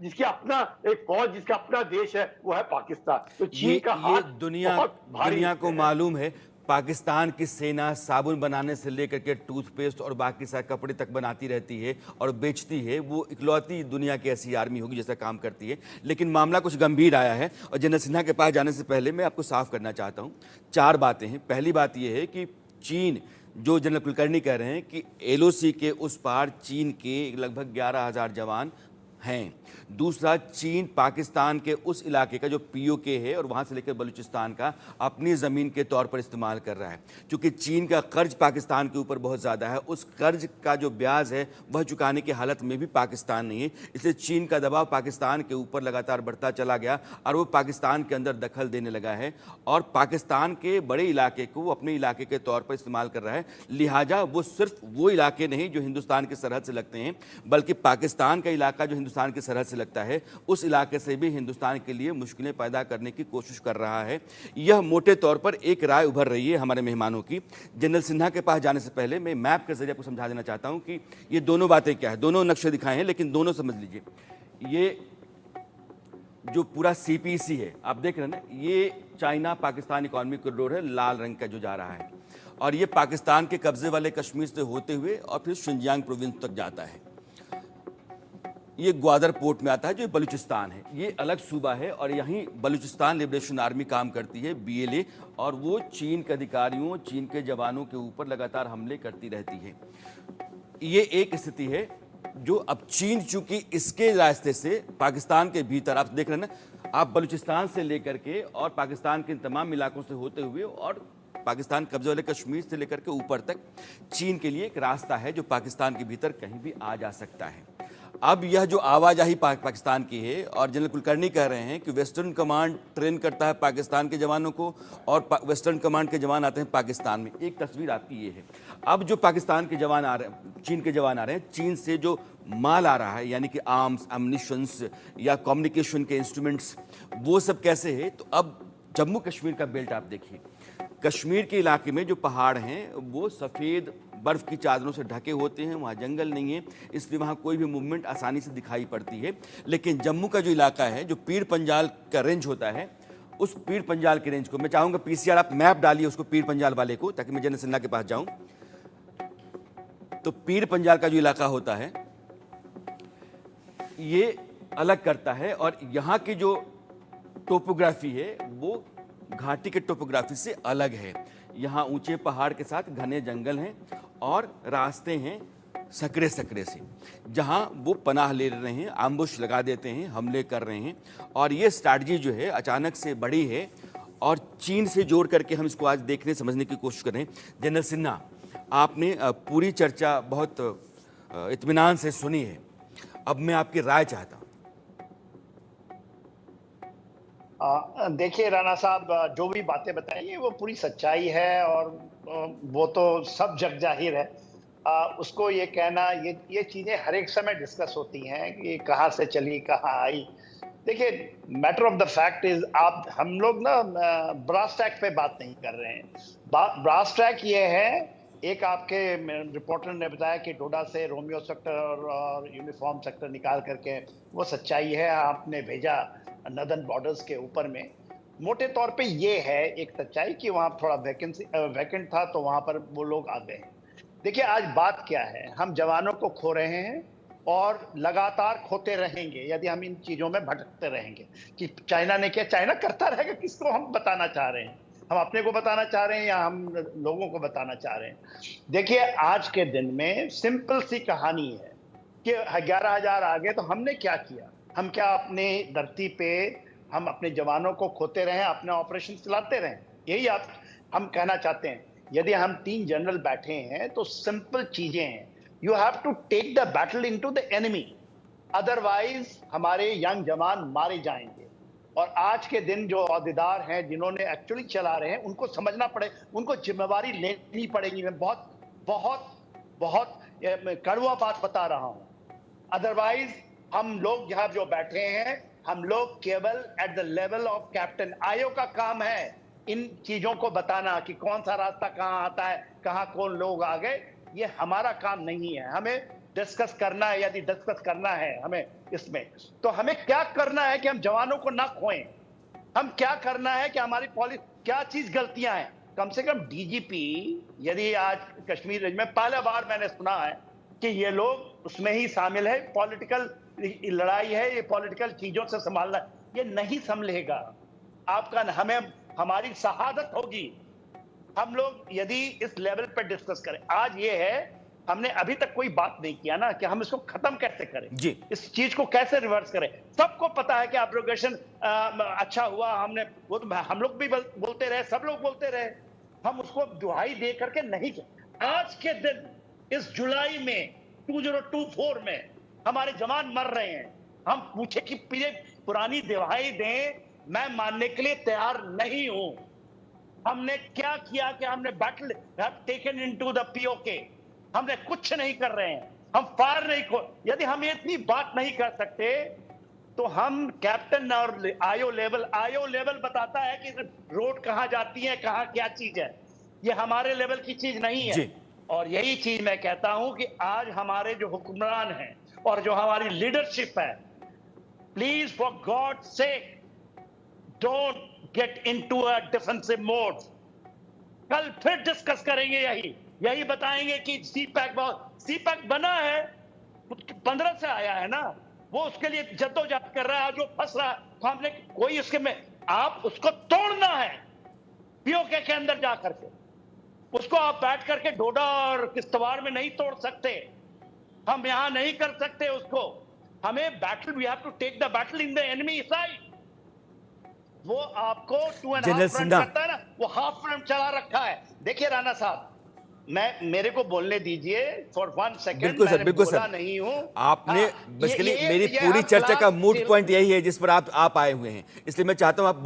जिसकी अपना एक फौज, जिसका अपना देश है, वो है पाकिस्तान। तो चीन का ये हाथ दुनिया बहुत भारी दुनिया को इसमें है। मालूम है। पाकिस्तान की सेना साबुन बनाने से लेकर के टूथपेस्ट और बाकी सारे कपड़े तक बनाती रहती है और बेचती है। वो इकलौती दुनिया की ऐसी आर्मी होगी जैसा काम करती है। लेकिन मामला कुछ गंभीर आया है और जनरल सिन्हा के पास जाने से पहले मैं आपको साफ करना चाहता हूँ। 4 बातें हैं। पहली बात यह है कि चीन, जो जनरल कुलकर्णी कह रहे हैं कि एलओसी के उस पार चीन के लगभग 11,000 जवान हैं। दूसरा, चीन पाकिस्तान के उस इलाके का जो पीओके है और वहां से लेकर बलूचिस्तान का अपनी ज़मीन के तौर पर इस्तेमाल कर रहा है। क्योंकि चीन का कर्ज पाकिस्तान के ऊपर बहुत ज़्यादा है, उस कर्ज का जो ब्याज है वह चुकाने की हालत में भी पाकिस्तान नहीं है। इसलिए चीन का दबाव पाकिस्तान के ऊपर लगातार बढ़ता चला गया और वो पाकिस्तान के अंदर दखल देने लगा है और पाकिस्तान के बड़े इलाके को वो अपने इलाके के तौर पर इस्तेमाल कर रहा है। लिहाजा वो सिर्फ वो इलाके नहीं जो हिंदुस्तान की सरहद से लगते हैं, बल्कि पाकिस्तान का इलाका जो हिंदुस्तान की सरहद से लगता है, उस इलाके से भी हिंदुस्तान के लिए मुश्किलें पैदा करने की कोशिश कर रहा है। यह मोटे तौर पर एक राय उभर रही है हमारे मेहमानों की। जनरल सिन्हा के पास जाने से पहले मैं मैप के जरिए आपको समझा देना चाहता हूं कि ये दोनों बातें क्या है। दोनों नक्शे दिखाए हैं, लेकिन दोनों समझ लीजिए। ये जो पूरा सीपीसी है, आप देख रहे हैं ना, ये चाइना पाकिस्तान इकोनॉमिक कॉरिडोर है, लाल रंग का जो जा रहा है, और ये पाकिस्तान के कब्जे वाले कश्मीर से होते हुए और फिर शिनजियांग प्रोविंस तक जाता है। ये ग्वादर पोर्ट में आता है, जो बलूचिस्तान है। ये अलग सूबा है और यहीं बलूचिस्तान लिबरेशन आर्मी काम करती है, बीएलए, और वो चीन के अधिकारियों, चीन के जवानों के ऊपर लगातार हमले करती रहती है। ये एक स्थिति है जो अब चीन, चूंकि इसके रास्ते से पाकिस्तान के भीतर, आप देख रहे हैं ना, आप बलूचिस्तान से लेकर के और पाकिस्तान के तमाम इलाकों से होते हुए और पाकिस्तान कब्जे वाले कश्मीर से लेकर के ऊपर तक चीन के लिए एक रास्ता है जो पाकिस्तान के भीतर कहीं भी आ जा सकता है। अब यह जो आवाजाही पाकिस्तान की है, और जनरल कुलकर्णी कह रहे हैं कि वेस्टर्न कमांड ट्रेन करता है पाकिस्तान के जवानों को और वेस्टर्न कमांड के जवान आते हैं पाकिस्तान में। एक तस्वीर आपकी ये है। अब जो पाकिस्तान के जवान आ रहे हैं, चीन के जवान आ रहे हैं, चीन से जो माल आ रहा है, यानी कि आर्म्स, एम्युनिशंस या कम्युनिकेशन के इंस्ट्रूमेंट्स, वो सब कैसे है। तो अब जम्मू कश्मीर का बेल्ट आप देखिए। कश्मीर के इलाके में जो पहाड़ हैं वो सफ़ेद बर्फ़ की चादरों से ढके होते हैं, वहाँ जंगल नहीं है, इसलिए वहाँ कोई भी मूवमेंट आसानी से दिखाई पड़ती है। लेकिन जम्मू का जो इलाका है, जो पीर पंजाल का रेंज होता है, उस पीर पंजाल के रेंज को मैं चाहूँगा पीसीआर आप मैप डालिए उसको, पीर पंजाल वाले को, ताकि मैं जनरल सिन्हा के पास जाऊँ। तो पीर पंजाल का जो इलाका होता है ये अलग करता है और यहाँ की जो टोपोग्राफी है वो घाटी के टोपोग्राफी से अलग है। यहाँ ऊंचे पहाड़ के साथ घने जंगल हैं और रास्ते हैं सकरे सकरे से, जहाँ वो पनाह ले रहे हैं, आम्बुश लगा देते हैं, हमले कर रहे हैं। और ये स्ट्रैटेजी जो है अचानक से बड़ी है और चीन से जोड़ करके हम इसको आज देखने समझने की कोशिश कर रहे हैं। जनरल सिन्हा, आपने पूरी चर्चा बहुत इत्मीनान से सुनी है, अब मैं आपकी राय चाहता हूँ। देखिए राणा साहब, जो भी बातें बताई वो पूरी सच्चाई है और वो तो सब जग जाहिर है। उसको ये कहना, ये चीजें हर एक समय डिस्कस होती हैं कि कहाँ से चली कहाँ आई। देखिए, matter of the fact is, आप हम लोग ना ब्रास टैक पे बात नहीं कर रहे हैं। ब्रास टैक ये है, एक आपके रिपोर्टर ने बताया कि डोडा से रोमियो सेक्टर और यूनिफॉर्म सेक्टर निकाल करके, वो सच्चाई है, आपने भेजा नदन बॉर्डर्स के ऊपर में। मोटे तौर पे ये है एक सच्चाई कि वहां थोड़ा वैकेंट था, तो वहां पर वो लोग आ गए। देखिए, आज बात क्या है, हम जवानों को खो रहे हैं और लगातार खोते रहेंगे यदि हम इन चीजों में भटकते रहेंगे। कि चाइना ने किया, चाइना करता रहेगा, किसको हम बताना चाह रहे हैं? हम अपने को बताना चाह रहे हैं या हम लोगों को बताना चाह रहे हैं? देखिए, आज के दिन में सिंपल सी कहानी है कि 11,000 आ गए तो हमने क्या किया? हम क्या अपने धरती पे हम अपने जवानों को खोते रहें, अपने ऑपरेशन चलाते रहें? यही हम कहना चाहते हैं। यदि हम 3 जनरल बैठे हैं तो सिंपल चीजें हैं। You have to take the battle into the enemy, otherwise हमारे यंग जवान मारे जाएंगे। और आज के दिन जो अहदेदार हैं, जिन्होंने एक्चुअली चला रहे हैं, उनको समझना पड़े, उनको जिम्मेवारी लेनी पड़ेगी। मैं बहुत बहुत बहुत कड़वा बात बता रहा हूं। अदरवाइज हम लोग यहाँ जो बैठे हैं, हम लोग केवल at the level of captain. आयोग का काम है इन चीजों को बताना कि कौन सा रास्ता कहाँ आता है, कहाँ कौन लोग आ गए। ये हमारा काम नहीं है। हमें डिस्कस करना है, यदि डिस्कस करना है हमें इसमें, तो हमें क्या करना है कि हम जवानों को ना खोएं। हम क्या करना है कि हमारी पॉलिसी क्या चीज गलतियां हैं। कम से कम डीजीपी, यदि आज कश्मीर रेंज में पहला बार मैंने सुना है कि ये लोग उसमें ही शामिल है, पॉलिटिकल लड़ाई है, ये पॉलिटिकल चीजों से संभालना, ये नहीं संभलेगा आपका। हमें हमारी शहादत होगी हम लोग यदि इस लेवल पर डिस्कस करें। आज ये है, हमने अभी तक कोई बात नहीं किया ना कि हम इसको खत्म कैसे करें, जी इस चीज को कैसे रिवर्स करें। सबको पता है कि एब्रोगेशन अच्छा हुआ, हमने वो तो हम लोग भी बोलते रहे, सब लोग बोलते रहे, हम उसको दुहाई दे करके नहीं किया। आज के दिन इस जुलाई में 2024 में हमारे जवान मर रहे हैं, हम पूछे कि पुरानी दुहाई दें, मैं मानने के लिए तैयार नहीं हूं। हमने क्या किया कि हमने battle taken into the PoK, हमने कुछ नहीं कर रहे हैं, हम फायर नहीं को। यदि हम इतनी बात नहीं कर सकते तो हम कैप्टन और आईओ लेवल बताता है कि रोड कहां जाती है, कहां क्या चीज है। ये हमारे लेवल की चीज नहीं है जी। और यही चीज मैं कहता हूं कि आज हमारे जो हुक्मरान हैं और जो हमारी लीडरशिप है, please for God sake don't get into a defensive mode. कल फिर डिस्कस करेंगे, यही बताएंगे कि सीपैक बना है, 15 से आया है ना, वो उसके लिए जद्दोजहद कर रहा है, जो फंस रहा है, तो हमने कोई उसके में, आप उसको तोड़ना है पीओके के अंदर जा करके, उसको आप बैठ करके डोडा और किश्तवाड़ में नहीं तोड़ सकते, हम यहां नहीं कर सकते उसको। हमें battle, we have to take the battle in the enemy side. वो आपको 2.5 फ्रंट करता है ना, वो हाफ फ्रंट चला रखा है। देखिए राणा साहब, मेरे को बोलने दीजिए फॉर 1 सेकंड। बिल्कुल सर, बिल्कुल सर, नहीं हूं आपने बेसिकली मेरी ये पूरी चर्चा का मूड क्लास पॉइंट यही है जिस पर आप आए हुए हैं, इसलिए मैं चाहता हूं आप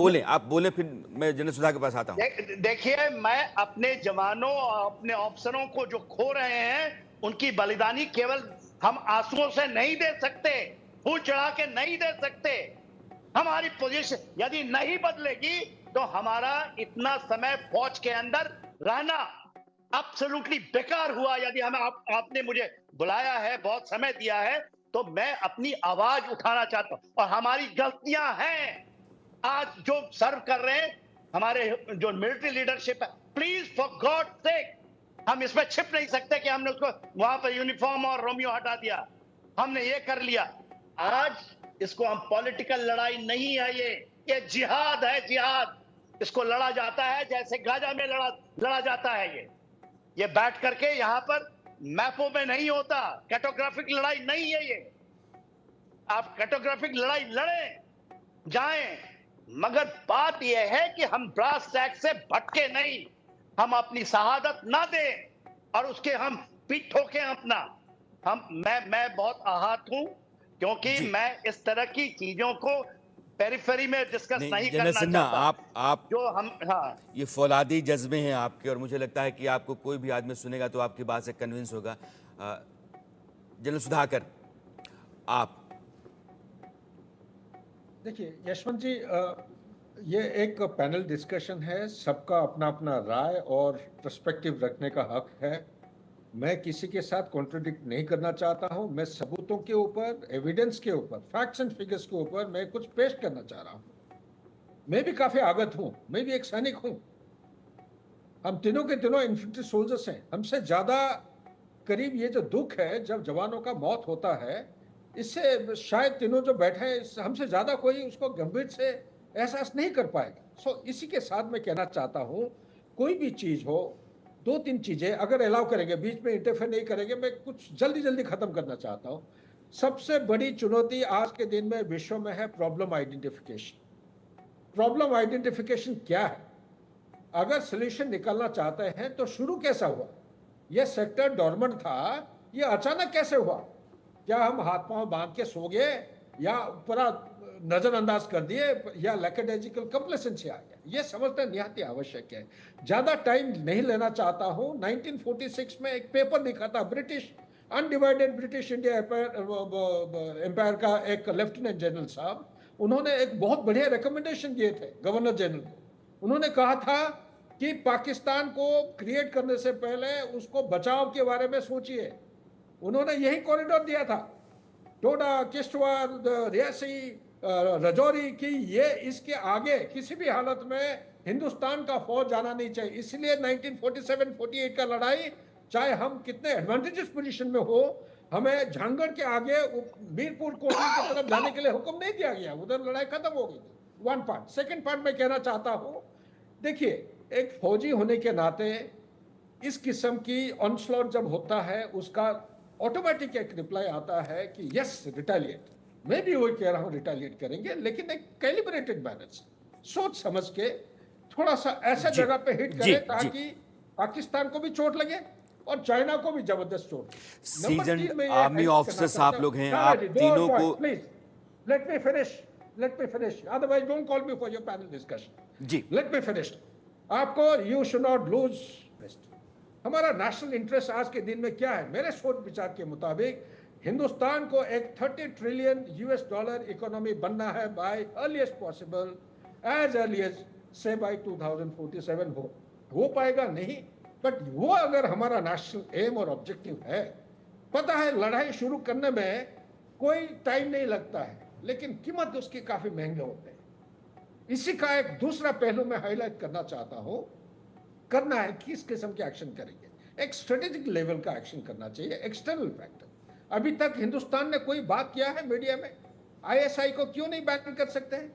बोलें, फिर मैं जनरल सुधा के पास आता हूं। देखिए, मैं अपने जवानों और अपने ऑफिसरों को जो खो रहे हैं, उनकी बलिदानी केवल हम आंसुओं से नहीं दे सकते, फूल चढ़ा के नहीं दे सकते। हमारी पोजीशन यदि नहीं बदलेगी तो हमारा इतना समय फौज के अंदर रहना एब्सोल्युटली बेकार हुआ। यदि हमें आपने मुझे बुलाया है, बहुत समय दिया है, तो मैं अपनी आवाज उठाना चाहता हूं। और हमारी गलतियां हैं आज जो सर्व कर रहे हैं हमारे जो मिलिट्री लीडरशिप है, प्लीज फॉर गॉड सेक, हम इसमें छिप नहीं सकते कि हमने उसको वहां पर यूनिफॉर्म और रोमियो हटा दिया, हमने ये कर लिया। आज इसको हम पॉलिटिकल लड़ाई नहीं है, ये जिहाद है, जिहाद। इसको लड़ा जाता है जैसे गाजा में लड़ा जाता है। ये बैठ करके यहां पर मैपों में नहीं होता, कैटोग्राफिक लड़ाई नहीं है ये। आप कैटोग्राफिक लड़ाई लड़ें जाएं, मगर बात यह है कि हम ब्रास टैग से भटके नहीं, हम अपनी शहादत ना दें और उसके हम पीठ ठोके अपना। मैं बहुत आहत हूं क्योंकि मैं इस तरह की चीजों को पेरिफेरी में डिस्कस नहीं करना चाहता। आप जो हम ये फौलादी जज्बे हैं आपके, और मुझे लगता है कि आपको कोई भी आदमी सुनेगा तो आपकी बात से कन्विंस होगा। जनरल सुधाकर, आप देखिए यशवंत जी, ये एक पैनल डिस्कशन है, सबका अपना अपना राय और पर्सपेक्टिव रखने का हक है। मैं किसी के साथ कॉन्ट्रडिक्ट नहीं करना चाहता हूं। मैं सबूतों के ऊपर, एविडेंस के ऊपर, फैक्ट्स एंड फिगर्स के ऊपर मैं कुछ पेश करना चाह रहा हूं। मैं भी काफी आगत हूं, मैं भी एक सैनिक हूं। हम तीनों के तीनों इन्फेंट्री सोल्जर्स हैं। हमसे ज्यादा करीब ये जो दुख है जब जवानों का मौत होता है, इससे शायद तीनों जो बैठे हैं, हमसे ज्यादा कोई उसको गंभीर से एहसास नहीं कर पाएगा। सो इसी के साथ मैं कहना चाहता हूं, कोई भी चीज हो, 2-3 चीजें अगर अलाउ करेंगे, बीच में इंटरफेयर नहीं करेंगे, मैं कुछ जल्दी खत्म करना चाहता हूं। सबसे बड़ी चुनौती आज के दिन में विश्व में है प्रॉब्लम आइडेंटिफिकेशन। प्रॉब्लम आइडेंटिफिकेशन क्या है? अगर सोल्यूशन निकालना चाहते हैं तो शुरू कैसा हुआ? यह सेक्टर डॉर्मेंट था, यह अचानक कैसे हुआ? क्या हम हाथ पांव बांध के सो गए या पूरा नजरअंदाज कर दिए या लैकेडेजिकल कंप्लेसेंसी आ गया? यह समझना निहायत आवश्यक है। ज्यादा टाइम नहीं लेना चाहता हूं। 1946 में एक पेपर लिखा था, British undivided British India empire का एक लेफ्टिनेंट जनरल साहब, उन्होंने एक बहुत बढ़िया रिकमेंडेशन दिए थे गवर्नर जनरल को। उन्होंने कहा था कि पाकिस्तान को क्रिएट करने से पहले उसको बचाव के बारे में सोचिए, उन्होंने यही कॉरिडोर दिया था, टोडा, किश्तवाड़, रियासी, रजौरी की, ये इसके आगे किसी भी हालत में हिंदुस्तान का फौज जाना नहीं चाहिए। इसलिए 1947-48 का लड़ाई, चाहे हम कितने एडवांटेजेस पोजीशन में हो, हमें झांगड़ के आगे मीरपुर कोटली की तरफ जाने के लिए हुक्म नहीं दिया गया, उधर लड़ाई खत्म हो गई थी। One part. सेकंड पार्ट मैं कहना चाहता हूं, देखिए, एक फौजी होने के नाते इस किस्म की ऑनस्लॉट जब होता है, उसका ऑटोमेटिक एक रिप्लाई आता है कि यस, रिटेलिएट। मैं भी वही कह रहा हूं, रिटेलिएट करेंगे, लेकिन एक कैलिब्रेटेड मैनर से, सोच समझ के, थोड़ा सा ऐसा जगह पे हिट करें ताकि पाकिस्तान को भी चोट लगे और चाइना को भी जबरदस्त चोट। सीजन्ड आर्मी ऑफिसर्स आप लोग हैं, आप तीनों को, please let me finish, otherwise don't call me for your panel discussion. जी, लेट मी फिनिश। आपको, यू शुड नॉट लूज। हमारा नेशनल इंटरेस्ट आज के दिन में क्या है? मेरे सोच विचार के मुताबिक हिंदुस्तान को एक 30 ट्रिलियन यूएस डॉलर इकोनॉमी बनना है by earliest possible, as early as से बाय 2047 हो पाएगा नहीं, बट वो अगर हमारा नेशनल एम और ऑब्जेक्टिव है, पता है लड़ाई शुरू करने में कोई टाइम नहीं लगता है, लेकिन कीमत उसके काफी महंगे होते हैं। इसी का एक दूसरा पहलू मैं हाईलाइट करना चाहता हूं, करना है किस किस्म के एक्शन करेंगे। एक स्ट्रेटेजिक लेवल का एक्शन करना चाहिए, एक्सटर्नल फैक्टर। अभी तक हिंदुस्तान ने कोई बात किया है मीडिया में? आईएसआई को क्यों नहीं बैन कर सकते हैं?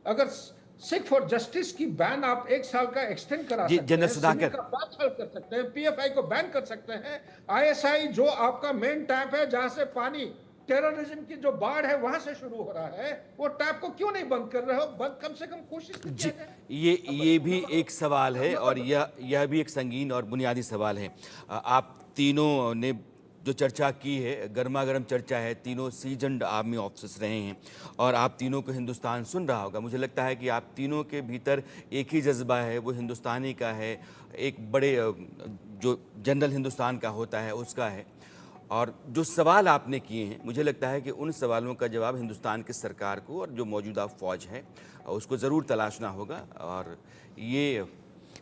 अगर सिख फॉर जस्टिस की बैन आप 1 साल का एक्सटेंड करा सकते हैं, जनरल सुधाकर, 5 साल कर सकते हैं, पीएफआई को बैन कर सकते हैं। आईएसआई जो आपका मेन टैप है, जहां से पानी टेररिज्म की जो बाढ़ है वहां से शुरू हो रहा है, वो टैप को क्यों नहीं बंद कर रहे हो? बंद कम से कम कोशिश कीजिए। ये भी एक सवाल है और यह भी एक संगीन और बुनियादी सवाल है। आप तीनों ने जो चर्चा की है, गर्मा गर्म चर्चा है, तीनों सीजन्ड आर्मी ऑफिसर्स रहे हैं और आप तीनों को हिंदुस्तान सुन रहा होगा। मुझे लगता है कि आप तीनों के भीतर एक ही जज्बा है, वो हिंदुस्तानी का है, एक बड़े जो जनरल हिंदुस्तान का होता है उसका है। और जो सवाल आपने किए हैं, मुझे लगता है कि उन सवालों का जवाब हिंदुस्तान की सरकार को और जो मौजूदा फ़ौज है उसको ज़रूर तलाशना होगा। और ये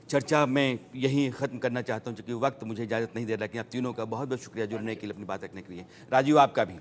चर्चा मैं यहीं ख़त्म करना चाहता हूं, क्योंकि वक्त मुझे इजाज़त नहीं दे रहा। कि आप तीनों का बहुत बहुत शुक्रिया जुड़ने के लिए, अपनी बात रखने के लिए। राजीव, आपका भी।